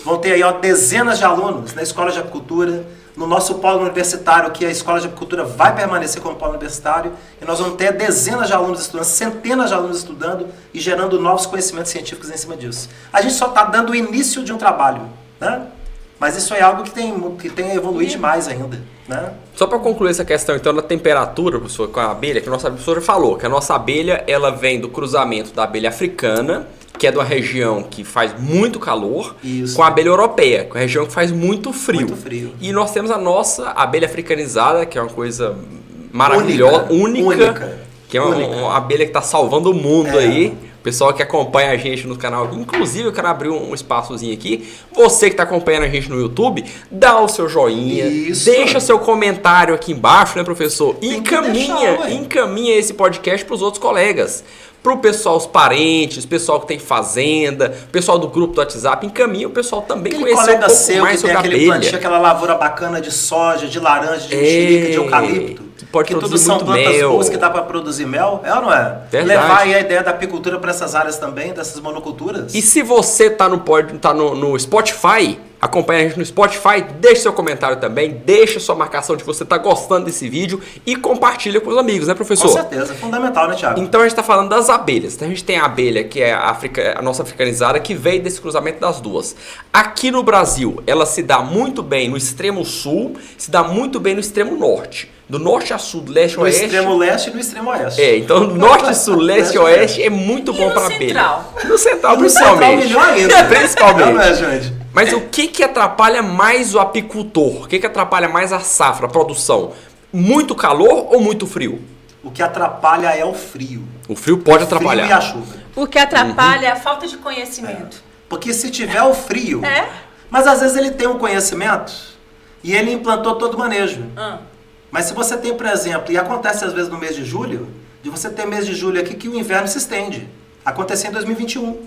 vão ter aí dezenas de alunos na escola de apicultura, no nosso polo universitário, que a escola de apicultura vai permanecer como polo universitário, e nós vamos ter dezenas de alunos estudando, centenas de alunos estudando e gerando novos conhecimentos científicos em cima disso. A gente só está dando o início de um trabalho, né? Mas isso é algo que tem a evoluir demais ainda, né? Só para concluir essa questão, então, da temperatura, professor, com a abelha, que a nossa professora falou, que a nossa abelha, ela vem do cruzamento da abelha africana, que é de uma região que faz muito calor, Isso. com a abelha europeia, que é uma região que faz muito frio. Muito frio. E nós temos a nossa abelha africanizada, que é uma coisa maravilhosa, única. Que é uma abelha que está salvando o mundo aí. O pessoal que acompanha a gente no canal, inclusive eu quero abrir um espaçozinho aqui. Você que está acompanhando a gente no YouTube, dá o seu joinha, deixa seu comentário aqui embaixo, né, professor? Encaminha esse podcast para os outros colegas. Para o pessoal, os parentes, pessoal que tem fazenda, pessoal do grupo do WhatsApp, encaminha o pessoal também conhecer um pouco mais sobre a abelha. Plantio, aquela lavoura bacana de soja, de laranja, de mexerica, de eucalipto. Pode que produzir tudo são muito plantas mel. boas que dá para produzir mel, é ou não é? Verdade. Levar aí a ideia da apicultura para essas áreas também, dessas monoculturas. E se você tá no Spotify, acompanha a gente no Spotify, deixe seu comentário também, deixa sua marcação de que você tá gostando desse vídeo e compartilha com os amigos, né, professor? Com certeza, fundamental, né, Thiago? Então a gente está falando das abelhas. Então a gente tem a abelha, que é a nossa africanizada, que veio desse cruzamento das duas. Aqui no Brasil, ela se dá muito bem no extremo sul, se dá muito bem no extremo norte. Do norte a sul, do leste a oeste. No extremo leste e no extremo oeste. Então do norte a sul, leste e oeste é muito bom para abelha. No central, no central melhor ainda. Principalmente. Não é, gente? Mas o que atrapalha mais o apicultor? O que atrapalha mais a safra, a produção? Muito calor ou muito frio? O que atrapalha é o frio. O frio pode atrapalhar. O frio e a chuva. O que atrapalha é a falta de conhecimento. Porque se tiver o frio... Mas às vezes ele tem um conhecimento e ele implantou todo o manejo. Mas se você tem, por exemplo, e acontece às vezes no mês de julho, de você ter mês de julho aqui que o inverno se estende. Aconteceu em 2021.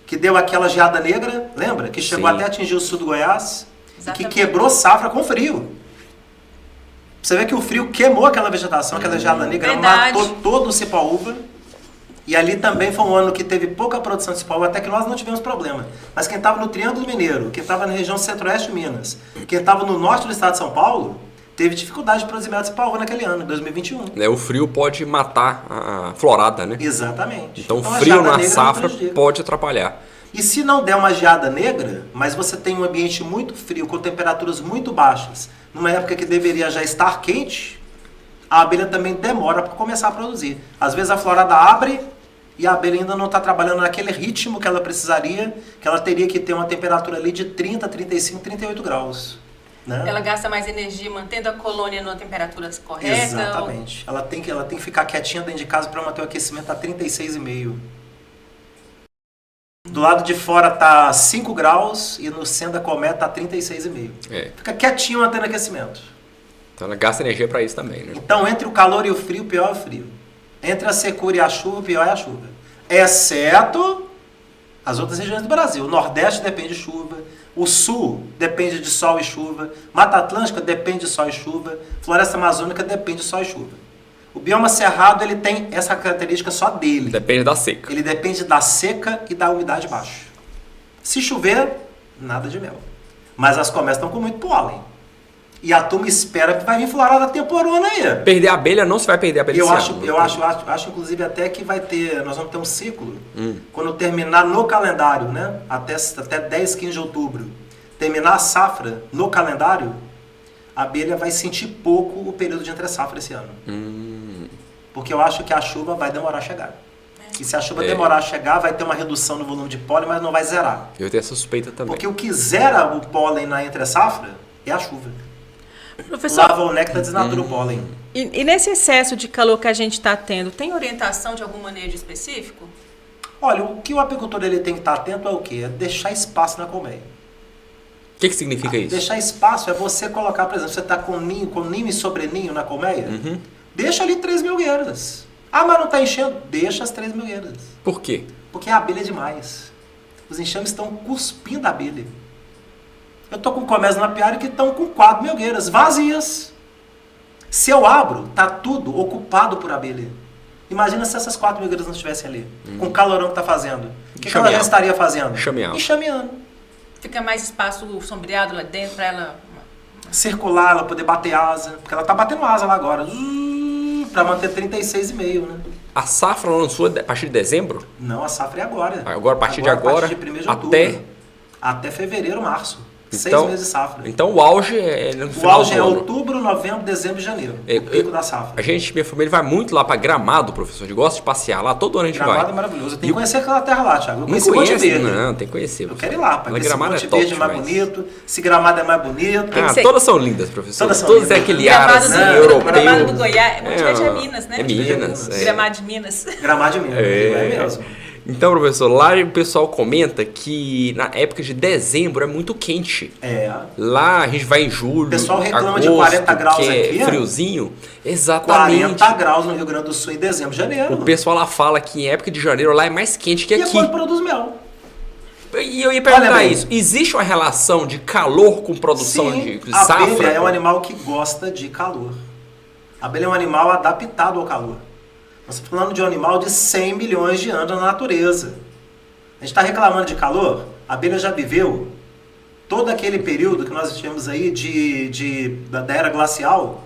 Que deu aquela geada negra, lembra? Que chegou até atingir o sul do Goiás. Exatamente. Que quebrou safra com frio. Você vê que o frio queimou aquela vegetação, aquela geada negra, matou todo o cipaúva. E ali também foi um ano que teve pouca produção de cipaúva, até que nós não tivemos problema. Mas quem estava no Triângulo Mineiro, quem estava na região centro-oeste de Minas, quem estava no norte do estado de São Paulo, teve dificuldade de produzir mel de cipaúva naquele ano, 2021. O frio pode matar a florada, né? Exatamente. Então frio na safra pode atrapalhar. E se não der uma geada negra, mas você tem um ambiente muito frio, com temperaturas muito baixas, numa época que deveria já estar quente, a abelha também demora para começar a produzir. Às vezes a florada abre e a abelha ainda não está trabalhando naquele ritmo que ela precisaria, que ela teria que ter uma temperatura ali de 30, 35, 38 graus. Né? Ela gasta mais energia mantendo a colônia numa temperatura correta? Exatamente. Ela tem que ficar quietinha dentro de casa para manter o aquecimento a 36,5. Do lado de fora tá 5 graus e no centro da colmeia tá 36,5. Fica quietinho mantendo aquecimento. Então ela gasta energia para isso também, né? Então entre o calor e o frio, pior é o frio. Entre a secura e a chuva, pior é a chuva. Exceto as outras regiões do Brasil. O Nordeste depende de chuva. O Sul depende de sol e chuva. Mata Atlântica depende de sol e chuva. Floresta Amazônica depende de sol e chuva. O bioma cerrado ele tem essa característica só dele. Depende da seca. Ele depende da seca e da umidade baixa. Se chover, nada de mel. Mas as colmeias estão com muito pólen. E a turma espera que vai vir florada temporona aí. Perder a abelha não se vai perder a abelha. Eu acho inclusive até que vai ter, nós vamos ter um ciclo, quando terminar no calendário, né? Até 10, 15 de outubro, terminar a safra no calendário, a abelha vai sentir pouco o período de entre safra esse ano. Porque eu acho que a chuva vai demorar a chegar. E se a chuva demorar a chegar, vai ter uma redução no volume de pólen, mas não vai zerar. Eu tenho essa suspeita também. Porque o que zera o pólen na entre safra é a chuva. Professor, lava o néctar, desnatura o pólen. E nesse excesso de calor que a gente está tendo, tem orientação de algum manejo específico? Olha, o que o apicultor ele tem que estar atento é o quê? É deixar espaço na colmeia. O que significa isso? Deixar espaço é você colocar, por exemplo, você está com ninho e sobreninho na colmeia, deixa ali 3 milgueiras. Ah, mas não está enchendo? Deixa as 3 milgueiras. Por quê? Porque a abelha é demais. Os enxames estão cuspindo a abelha. Eu estou com colmeias na apiária que estão com 4 milgueiras vazias. Se eu abro, tá tudo ocupado por abelha. Imagina se essas 4 milgueiras não estivessem ali, com o calorão que está fazendo. O que ela já estaria fazendo? Enxameando. Fica mais espaço sombreado lá dentro para ela circular, ela poder bater asa. Porque ela está batendo asa lá agora. Para manter 36,5, né? A safra lançou a partir de dezembro? Não, a safra é agora. Agora, a partir de agora, a partir de 1º de outubro. Até fevereiro, março. 6 meses de safra. Então o auge é no O final auge do é ano. outubro, novembro, dezembro e janeiro. O pico da safra. Minha família vai muito lá pra Gramado, professor. A gente gosta de passear lá, todo ano a gente Gramado vai. é maravilhoso. Eu tenho que conhecer aquela terra lá, Thiago. Eu Não conheci Monte conhece? Verde. Não, tem que conhecer. Eu quero ir lá, para ver se Gramado Monte é top Verde é mais demais. bonito, se Gramado é mais bonito. Todas são lindas, professor. Todas são Todas lindas. é aquele ar Gramado assim, do, europeu. Gramado do Goiás. Monte Verde é Minas, né? É Minas. Gramado de Minas. Gramado de Minas, é mesmo. Então, professor, lá o pessoal comenta que na época de dezembro é muito quente. Lá a gente vai em julho, O pessoal reclama agosto, de 40 graus que é aqui. friozinho. Exatamente. 40 graus no Rio Grande do Sul em dezembro, janeiro. O pessoal lá fala que em época de janeiro lá é mais quente que E é aqui. quando produz mel. E eu ia perguntar bem. isso. Existe uma relação de calor com produção Sim, de a safra? abelha é um animal que gosta de calor. A abelha é um animal adaptado ao calor. Nós estamos falando de um animal de 100 milhões de anos na natureza. A gente está reclamando de calor? A abelha já viveu todo aquele período que nós tivemos aí da era glacial,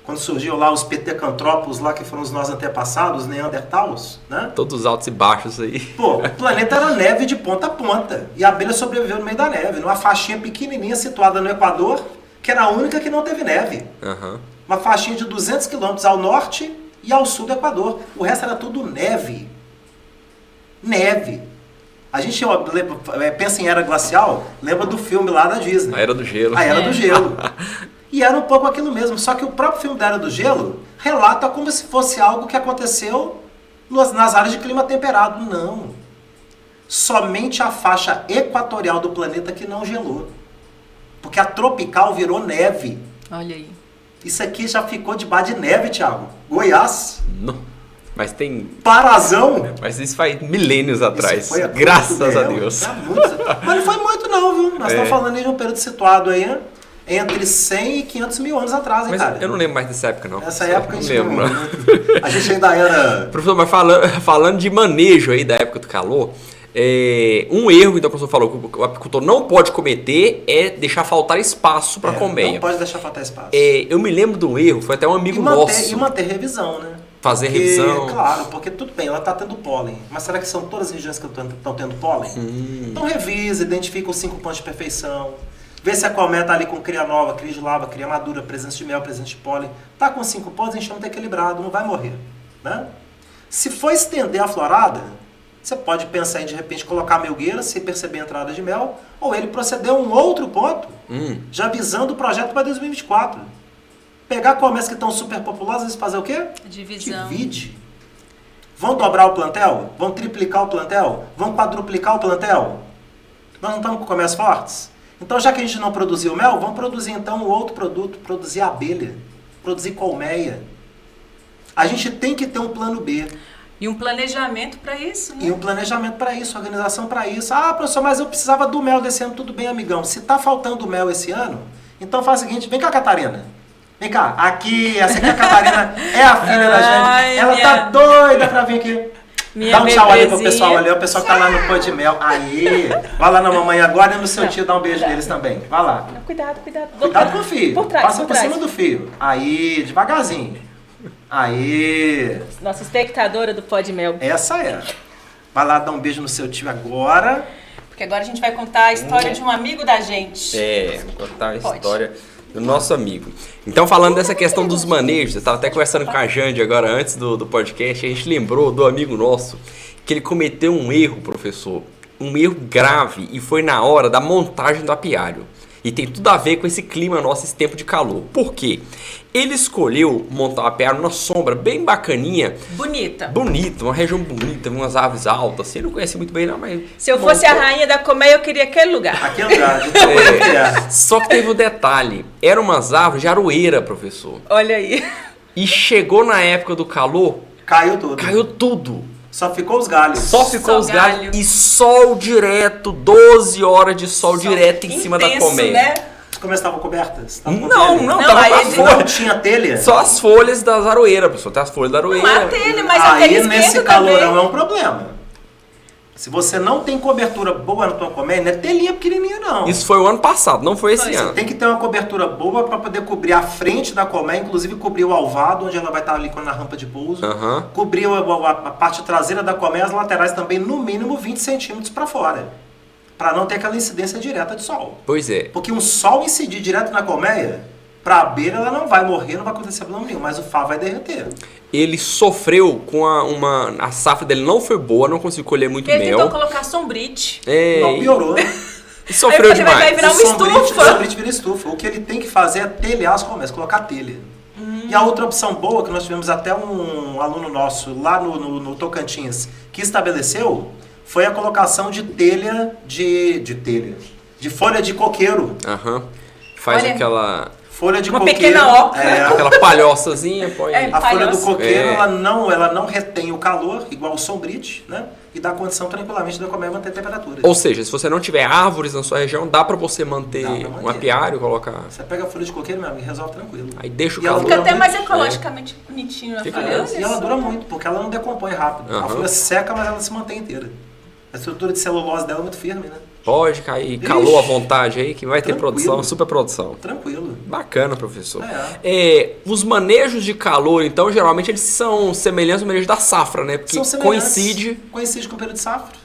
quando surgiu lá os petecantrópodes lá, que foram os nossos antepassados, neandertals, né? Todos os altos e baixos aí. Pô, o planeta era neve de ponta a ponta. E a abelha sobreviveu no meio da neve, numa faixinha pequenininha situada no Equador, que era a única que não teve neve. Uma faixinha de 200 quilômetros ao norte e ao sul do Equador. O resto era tudo neve. Neve. A gente pensa em era glacial, lembra do filme lá da Disney. A Era do Gelo. A Era do Gelo. E era um pouco aquilo mesmo, só que o próprio filme da Era do Gelo relata como se fosse algo que aconteceu nas áreas de clima temperado. Não. Somente a faixa equatorial do planeta que não gelou. Porque a tropical virou neve. Olha aí. Isso aqui já ficou debaixo de neve, Thiago. Goiás. Não. Mas tem... Parazão. Mas isso faz milênios atrás. Isso foi Graças a Deus. Mas não foi muito não, viu? Nós estamos falando aí de um período situado aí entre 100 e 500 mil anos atrás, hein, Mas cara? Eu não lembro mais dessa época, não. Nessa época não a gente lembro, não. não. A gente ainda era... Professor, mas falando de manejo aí da época do calor, um erro que o professor falou que o apicultor não pode cometer é deixar faltar espaço para a colmeia. Não pode deixar faltar espaço. Eu me lembro de um erro, foi até um amigo nosso. E manter revisão, né? Fazer revisão. Claro, porque tudo bem, ela está tendo pólen. Mas será que são todas as regiões que estão tendo pólen? Então revisa, identifica os 5 pontos de perfeição. Vê se a colmeia está ali com cria nova, cria de lava, cria madura, presença de mel, presença de pólen. Está com 5 pontos, enxame está equilibrado, não vai morrer. Né? Se for estender a florada, você pode pensar em, de repente, colocar a melgueira, se perceber a entrada de mel, ou ele proceder a um outro ponto, já visando o projeto para 2024. Pegar colmeias que estão super populosas e fazer o quê? Divisão. Divide. Vão dobrar o plantel? Vão triplicar o plantel? Vão quadruplicar o plantel? Nós não estamos com colmeias fortes? Então, já que a gente não produziu mel, vamos produzir então um outro produto, produzir abelha, produzir colmeia. A gente tem que ter um plano B. E um planejamento para isso, né? E um planejamento para isso, organização para isso. Ah, professor, mas eu precisava do mel desse ano. Tudo bem, amigão. Se está faltando mel esse ano, então faz o seguinte, vem cá, Catarina. Vem cá, aqui, essa aqui é a Catarina, é a filha da gente. Ela tá doida pra vir aqui. Dá um tchau ali pro pessoal ali, o pessoal que tá lá no pão de mel. Aí, vai lá na mamãe agora e no seu tio dá um beijo neles também. Vai lá. Cuidado. Cuidado com o fio. Por trás, Passa por cima do fio. Aí, devagarzinho. Aí. Nossa espectadora do pó de mel. Essa é. Vai lá dar um beijo no seu tio agora. Porque agora a gente vai contar a história de um amigo da gente. Contar a história do nosso amigo. Então, falando dessa questão dos manejos, eu estava até conversando com a Jande agora, antes do podcast, a gente lembrou do amigo nosso, que ele cometeu um erro, professor, um erro grave, e foi na hora da montagem do apiário. E tem tudo a ver com esse clima nosso, esse tempo de calor. Por quê? Ele escolheu montar o apiário numa sombra bem bacaninha. Bonita, uma região bonita, umas aves altas. Você não conhece muito bem não, mas... Se eu fosse a rainha da colmeia, eu queria aquele lugar. Aquele lugar, de tão bonito que é. Só que teve um detalhe. Eram umas árvores de aroeira, professor. Olha aí. E chegou na época do calor... Caiu tudo. Caiu tudo. Só ficou os galhos. Só ficou os galhos e sol direto, 12 horas de sol direto em cima da colmeia. Né? As colmeias estavam cobertas? Não, tava aí com a não tinha telha? Só as folhas das aroeiras, pessoal. Tem as folhas da aroeira. Não há telha, mas a telha esquenta nesse calorão também. é um problema. Se você não tem cobertura boa na tua colmeia, não é telinha pequenininha, não. Isso foi o ano passado, não foi esse ano. Você tem que ter uma cobertura boa para poder cobrir a frente da colmeia, inclusive cobrir o alvado, onde ela vai estar ali na rampa de pouso. Cobrir a parte traseira da colmeia, as laterais também, no mínimo 20 centímetros para fora. para não ter aquela incidência direta de sol. Pois é. Porque um sol incidir direto na colmeia, para a abelha ela não vai morrer, não vai acontecer problema nenhum, mas o favo vai derreter. Ele sofreu com a safra dele não foi boa, não conseguiu colher muito Ele mel. tentou colocar sombrite. Não, piorou, né? E sofreu demais. Vai virar uma estufa. O sombrite vira estufa. O que ele tem que fazer é telhar as colmeias, colocar telha. E a outra opção boa, que nós tivemos até um aluno nosso lá no Tocantins, que estabeleceu, foi a colocação de telha, de folha de coqueiro. Aham. Faz Olha, aquela Folha de uma coqueiro. pequena oca. aquela palhoçazinha, põe. A folha do palhoça. coqueiro, ela não retém o calor, igual o sombrite, né? E dá condição tranquilamente da colmeia manter a temperatura. Ou seja, se você não tiver árvores na sua região, dá pra você manter, Dá pra manter. um apiário, colocar. Você pega a folha de coqueiro, meu amigo, resolve tranquilo. Aí deixa o E ela calor. Fica até mais muito, ecologicamente bonitinho a Fica folha. mesmo. E ela dura muito, porque ela não decompõe rápido. Aham. A folha seca, mas ela se mantém inteira. A estrutura de celulose dela é muito firme, né? Pode cair calor à vontade aí, que vai ter Tranquilo. produção, super produção. Tranquilo. Bacana, professor. É. Os manejos de calor, então, geralmente eles são semelhantes ao manejo da safra, né? Porque São semelhantes. coincide Com o período de safra.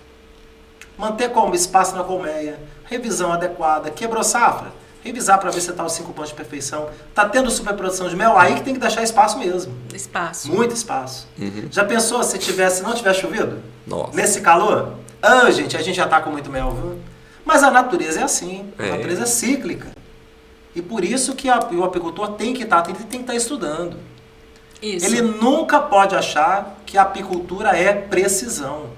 Manter como espaço na colmeia, revisão adequada, quebrou safra, revisar para ver se está os 5 pontos de perfeição. Tá tendo superprodução de mel, aí que tem que deixar espaço mesmo. Espaço. Muito espaço. Já pensou se não tivesse chovido? Nossa. Nesse calor? Gente, a gente já tá com muito mel, viu? Mas a natureza é assim. A natureza é cíclica. E por isso que o apicultor tem que estar estudando. Isso. Ele nunca pode achar que a apicultura é precisão.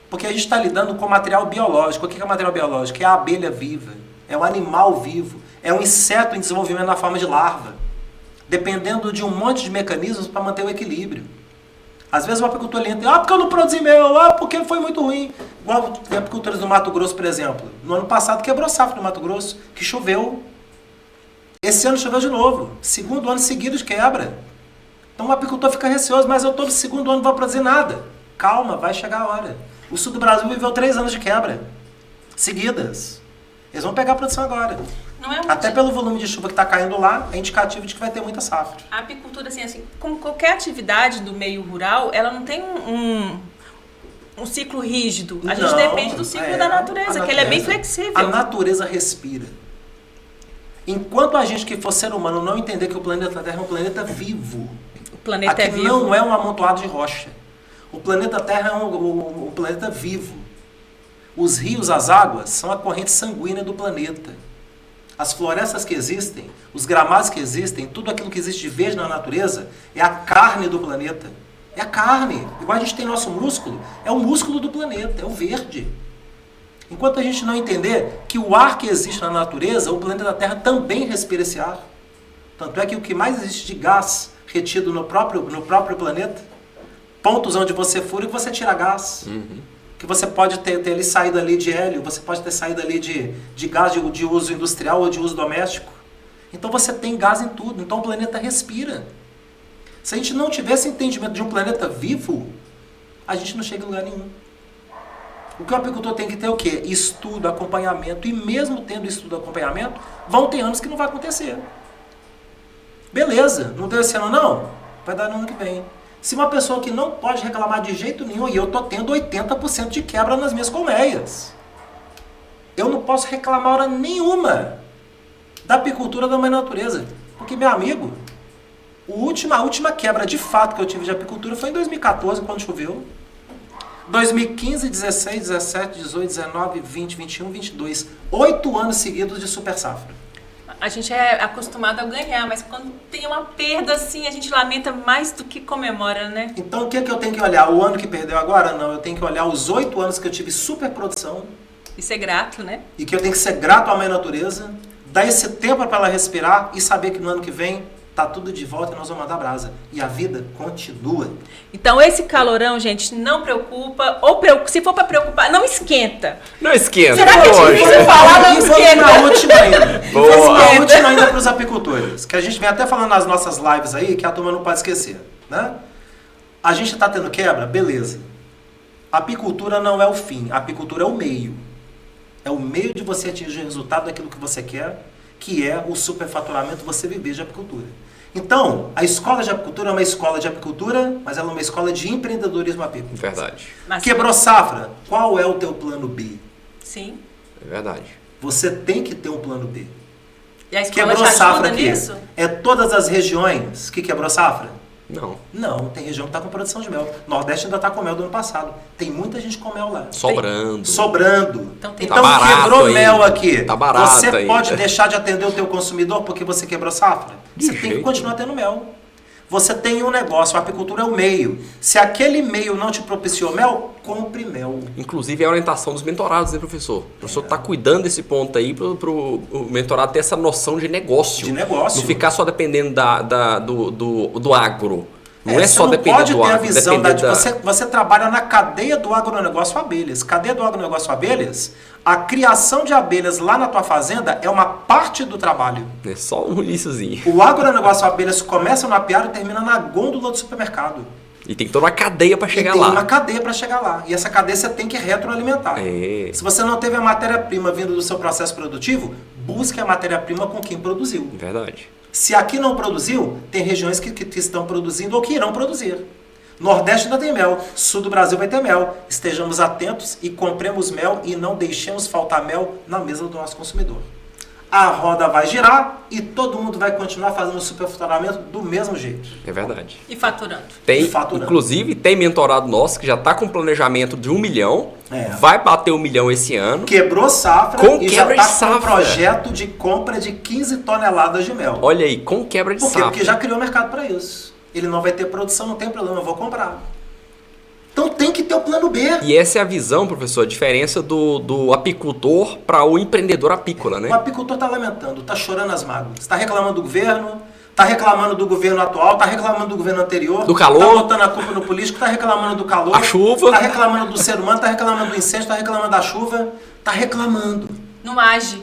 Porque a gente está lidando com material biológico. O que é material biológico? É a abelha viva. É um animal vivo. É um inseto em desenvolvimento na forma de larva. Dependendo de um monte de mecanismos para manter o equilíbrio. Às vezes o apicultor entra, porque eu não produzi mel, porque foi muito ruim. Igual apicultores do Mato Grosso, por exemplo. No ano passado quebrou safra no Mato Grosso, que choveu. Esse ano choveu de novo. Segundo ano seguido de quebra. Então o apicultor fica receoso, mas eu todo segundo ano não vou produzir nada. Calma, vai chegar a hora. O sul do Brasil viveu 3 anos de quebra. Seguidas. Eles vão pegar a produção agora. Não é Até pelo volume de chuva que está caindo lá, é indicativo de que vai ter muita safra. A apicultura, assim, como qualquer atividade do meio rural, ela não tem um ciclo rígido. A gente depende do ciclo da natureza, que ele é bem flexível. A natureza respira. Enquanto a gente que for ser humano não entender que o planeta Terra é um planeta vivo, O planeta aqui é vivo. não é um amontoado de rocha. O planeta Terra é um planeta vivo. Os rios, as águas, são a corrente sanguínea do planeta. As florestas que existem, os gramados que existem, tudo aquilo que existe de verde na natureza, é a carne do planeta. É a carne. Igual a gente tem nosso músculo, é o músculo do planeta, é o verde. Enquanto a gente não entender que o ar que existe na natureza, o planeta Terra também respira esse ar. Tanto é que o que mais existe de gás retido no próprio planeta, pontos onde você fura e você tira gás. Que você pode ter ali saída ali de hélio, você pode ter saída ali de gás de uso industrial ou de uso doméstico. Então você tem gás em tudo, então o planeta respira. Se a gente não tivesse entendimento de um planeta vivo, a gente não chega em lugar nenhum. O que o apicultor tem que ter é o quê? Estudo, acompanhamento, e mesmo tendo estudo e acompanhamento, vão ter anos que não vai acontecer. Beleza, não deu esse ano não? Vai dar no ano que vem. Se uma pessoa que não pode reclamar de jeito nenhum, e eu estou tendo 80% de quebra nas minhas colmeias, eu não posso reclamar hora nenhuma da apicultura da mãe natureza. Porque, meu amigo, a última quebra de fato que eu tive de apicultura foi em 2014, quando choveu. 2015, 16, 17, 18, 19, 20, 21, 22. 8 anos seguidos de super safra. A gente é acostumado a ganhar, mas quando tem uma perda assim, a gente lamenta mais do que comemora, né? Então o que eu tenho que olhar? O ano que perdeu agora? Não, eu tenho que olhar os 8 anos que eu tive super produção. E ser grato, né? E que eu tenho que ser grato à mãe natureza, dar esse tempo para ela respirar e saber que no ano que vem tá tudo de volta e nós vamos mandar brasa. E a vida continua. Então esse calorão, gente, não preocupa. Ou se for para preocupar, não esquenta. Não esquenta. Será que é difícil falar não E vamos esquenta? na última ainda. Boa. Vamos na última ainda para os apicultores. Que a gente vem até falando nas nossas lives aí, que a turma não pode esquecer. Né? A gente está tendo quebra? Beleza. A apicultura não é o fim. A apicultura é o meio. É o meio de você atingir o resultado daquilo que você quer, que é o superfaturamento, você viver de apicultura. Então, a escola de apicultura é uma escola de apicultura, mas ela é uma escola de empreendedorismo apícola. Verdade. Mas Quebrou safra? Qual é o teu plano B? Sim. É verdade. Você tem que ter um plano B. E a escola Quebrou já safra ajuda aqui. nisso? É todas as regiões que quebrou safra? Não. Não, tem região que está com produção de mel. Nordeste ainda está com mel do ano passado. Tem muita gente com mel lá. Sobrando. Sobrando. Então tem- Tá barato quebrou ainda. mel aqui. Tá barato Você ainda. pode deixar de atender o teu consumidor porque você quebrou safra? De Você tem que jeito continuar tendo mel. Você tem um negócio, a apicultura é o meio. Se aquele meio não te propiciou mel, compre mel. Inclusive é a orientação dos mentorados, né, professor? O professor está cuidando desse ponto aí pro o mentorado ter essa noção de negócio. De negócio. Não ficar só dependendo do agro. Não é você só não depender pode do ter a agro. visão depender Você trabalha na cadeia do agronegócio abelhas. Cadeia do agronegócio abelhas, a criação de abelhas lá na tua fazenda é uma parte do trabalho. É só um iníciozinho. O agronegócio abelhas começa no apiário e termina na gôndola do supermercado. E tem toda uma cadeia para chegar e tem lá. uma cadeia para chegar lá. E essa cadeia você tem que retroalimentar. É. Se você não teve a matéria-prima vindo do seu processo produtivo, busque a matéria-prima com quem produziu. Verdade. Se aqui não produziu, tem regiões que estão produzindo ou que irão produzir. Nordeste ainda tem mel, sul do Brasil vai ter mel. Estejamos atentos e compremos mel e não deixemos faltar mel na mesa do nosso consumidor. A roda vai girar e todo mundo vai continuar fazendo o superfaturamento do mesmo jeito. É verdade. E faturando. Tem, Faturando. inclusive, tem mentorado nosso que já está com planejamento de 1 milhão. É. Vai bater 1 milhão esse ano. Quebrou safra Com e já quebra de está com um safra. projeto de compra de 15 toneladas de mel. Olha aí, com quebra de Por quê? safra. Porque já criou mercado para isso. Ele não vai ter produção, não tem problema, eu vou comprar. Então tem que ter o plano B. E essa é a visão, professor, a diferença do apicultor para o empreendedor apícola, né? O apicultor está lamentando, está chorando as mágoas. Está reclamando do governo, está reclamando do governo atual, está reclamando do governo anterior. Do calor. Está botando a culpa no político, está reclamando do calor. A chuva. Está reclamando do ser humano, está reclamando do incêndio, está reclamando da chuva. Está reclamando. Não age.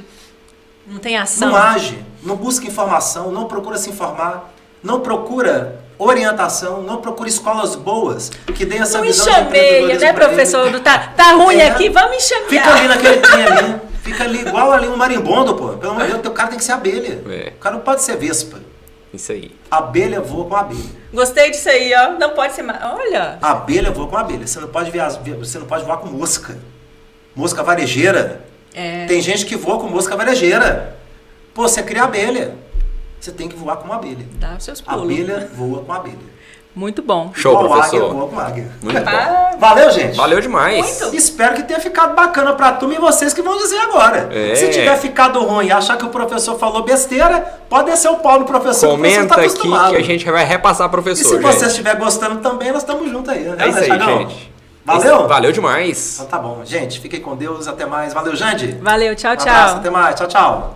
Não tem ação. Não age, não busca informação, não procura se informar, não procura orientação, não procura escolas boas que deem essa Não visão de enxameia, empreendedorismo né, pra ele. professor? Tá ruim É. aqui, vamos enxamear. Fica ali naquele tinha ali. Fica ali igual ali um marimbondo, pô. Pelo amor de Deus, o cara tem que ser abelha. É. O cara não pode ser vespa. Isso aí. Abelha voa com abelha. Gostei disso aí, ó. Não pode ser mais. Olha. Abelha voa com abelha. Você não pode voar com mosca. Mosca varejeira. É. Tem gente que voa com mosca varejeira. Pô, você cria abelha. Você tem que voar com uma abelha. Dá os seus pulos. Abelha voa com abelha. Muito bom. Show, Igual águia professor. voa com águia. Muito bom. Ah, Valeu, gente. Valeu demais. Muito. Espero que tenha ficado bacana pra turma e vocês que vão dizer agora. É. Se tiver ficado ruim e achar que o professor falou besteira, pode descer o pau no professor. que o professor Comenta tá aqui acostumado. que a gente vai repassar, E professor. se você gente. estiver gostando também, nós estamos juntos aí. Né? É isso aí, Thiagão? gente. Valeu? Valeu demais. Então tá bom. Gente, fiquem com Deus. Até mais. Valeu, Jande. valeu, tchau, Um abraço. tchau. Até mais. Tchau, tchau.